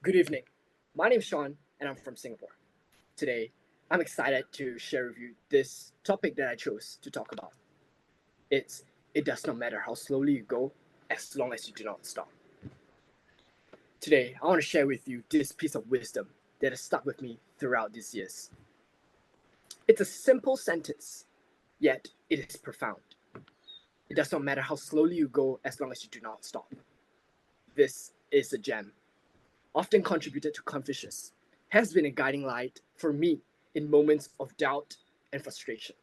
Good evening. My name is Sean, and I'm from Singapore. Today, I'm excited to share with you this topic that I chose to talk about. It's It does not matter how slowly you go, as long as you do not stop. Today, I want to share with you this piece of wisdom that has stuck with me throughout these years. It's a simple sentence, yet it is profound. It does not matter how slowly you go, as long as you do not stop. This is a gem often contributed to Confucius, has been a guiding light for me in moments of doubt and frustration.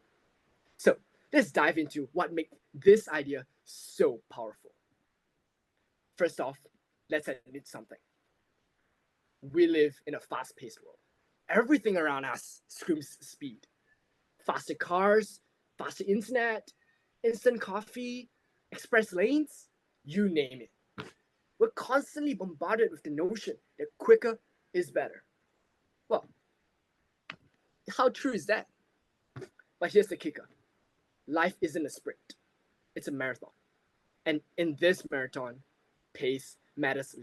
So let's dive into what makes this idea so powerful. First off, let's admit something. We live in a fast paced world. Everything around us screams speed. Faster cars, faster internet, instant coffee, express lanes, you name it. We're constantly bombarded with the notion that quicker is better. Well, how true is that? But here's the kicker. Life isn't a sprint. It's a marathon. And in this marathon, pace matters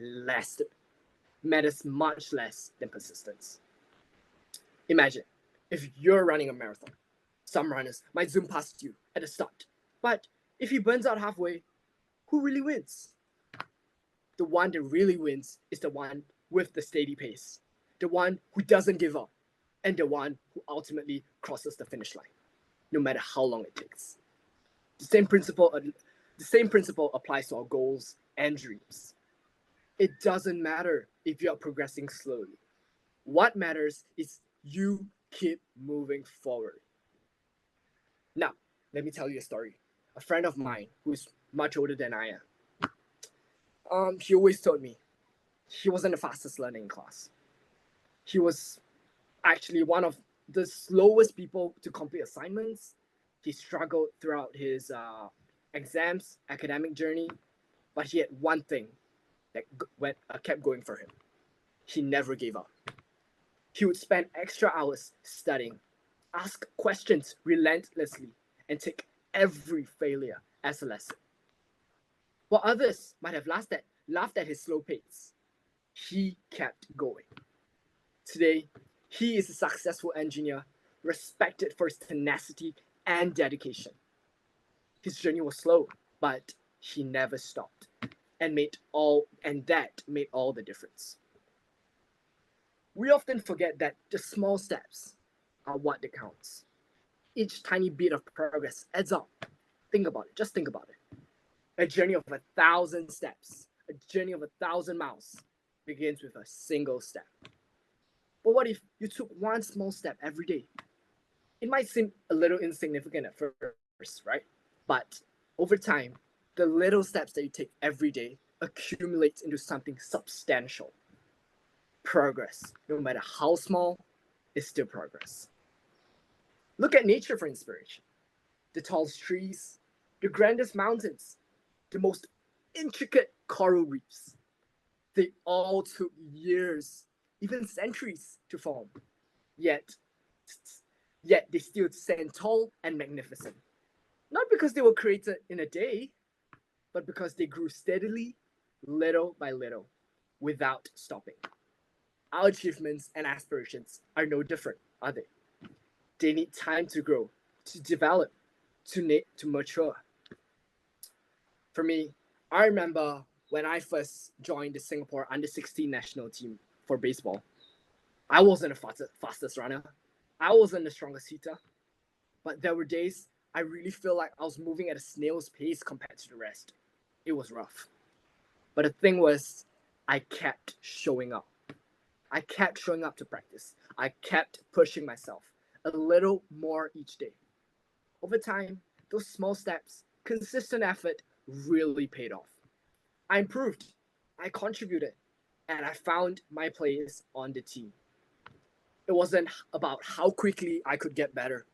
much less than persistence. Imagine if you're running a marathon. Some runners might zoom past you at the start. But if he burns out halfway, who really wins? The one that really wins is the one with the steady pace, the one who doesn't give up, and the one who ultimately crosses the finish line, no matter how long it takes. The same principle applies to our goals and dreams. It doesn't matter if you are progressing slowly. What matters is you keep moving forward. Now, let me tell you a story. A friend of mine who's much older than I am, he always told me he wasn't the fastest learner in class. He was actually one of the slowest people to complete assignments. He struggled throughout his exams, academic journey, but he had one thing that kept going for him. He never gave up. He would spend extra hours studying, ask questions relentlessly, and take every failure as a lesson. While others might have laughed at his slow pace, he kept going. Today, he is a successful engineer, respected for his tenacity and dedication. His journey was slow, but he never stopped, and that made all the difference. We often forget that the small steps are what that counts. Each tiny bit of progress adds up. Think about it. Just think about it. A journey of 1,000 steps, a journey of 1,000 miles begins with a single step. But what if you took one small step every day? It might seem a little insignificant at first, right? But over time, the little steps that you take every day accumulate into something substantial. Progress, no matter how small, is still progress. Look at nature for inspiration. The tallest trees, the grandest mountains, the most intricate coral reefs. They all took years, even centuries, to form. Yet, yet they still stand tall and magnificent. Not because they were created in a day, but because they grew steadily, little by little, without stopping. Our achievements and aspirations are no different, are they? They need time to grow, to develop, to mature. For me, I remember when I first joined the Singapore under 16 national team for baseball. I wasn't the fastest runner. I wasn't the strongest hitter. But there were days I really feel like I was moving at a snail's pace compared to the rest. It was rough. But the thing was, I kept showing up. I kept showing up to practice. I kept pushing myself a little more each day. Over time, those small steps, consistent effort really paid off. I improved, I contributed, and I found my place on the team. It wasn't about how quickly I could get better.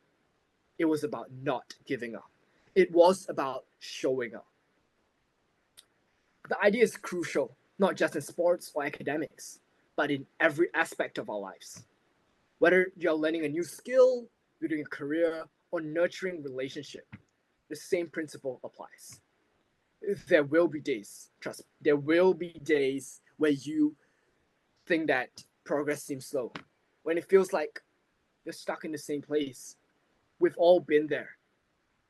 It was about not giving up. It was about showing up. The idea is crucial, not just in sports or academics, but in every aspect of our lives. Whether you're learning a new skill, building a career, or nurturing relationship, the same principle applies. There will be days, trust me, there will be days where you think that progress seems slow, when it feels like you're stuck in the same place. We've all been there.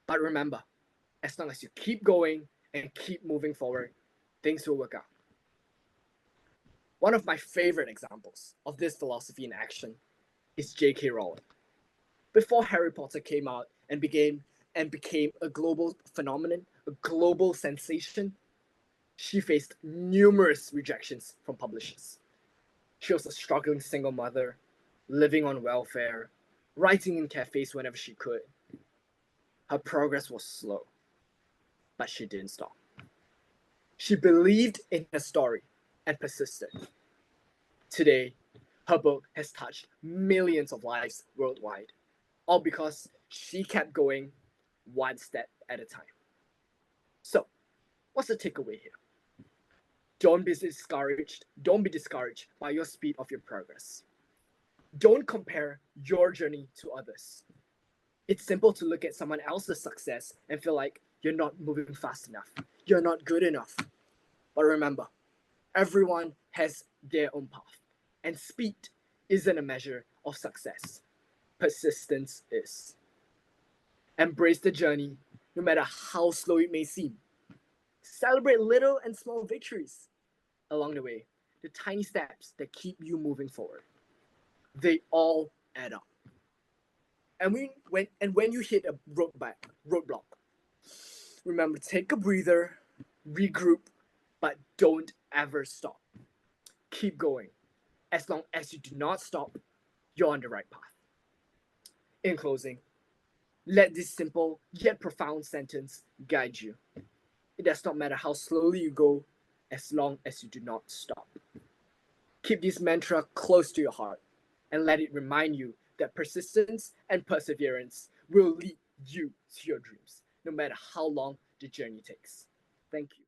But remember, as long as you keep going and keep moving forward, things will work out. One of my favorite examples of this philosophy in action is J.K. Rowling. Before Harry Potter came out and became a global phenomenon, a global sensation, she faced numerous rejections from publishers. She was a struggling single mother, living on welfare, writing in cafes whenever she could. Her progress was slow, but she didn't stop. She believed in her story and persisted. Today, her book has touched millions of lives worldwide, all because she kept going one step at a time. So, what's the takeaway here? Don't be discouraged. Don't be discouraged by your speed of your progress. Don't compare your journey to others. It's simple to look at someone else's success and feel like you're not moving fast enough. You're not good enough. But remember, everyone has their own path, and speed isn't a measure of success. Persistence is. Embrace the journey, no matter how slow it may seem. Celebrate little and small victories along the way, the tiny steps that keep you moving forward. They all add up. And when you hit a roadblock, remember, take a breather, regroup, but don't ever stop. Keep going. As long as you do not stop, you're on the right path. In closing, let this simple yet profound sentence guide you. It does not matter how slowly you go, as long as you do not stop. Keep this mantra close to your heart and let it remind you that persistence and perseverance will lead you to your dreams, no matter how long the journey takes. Thank you.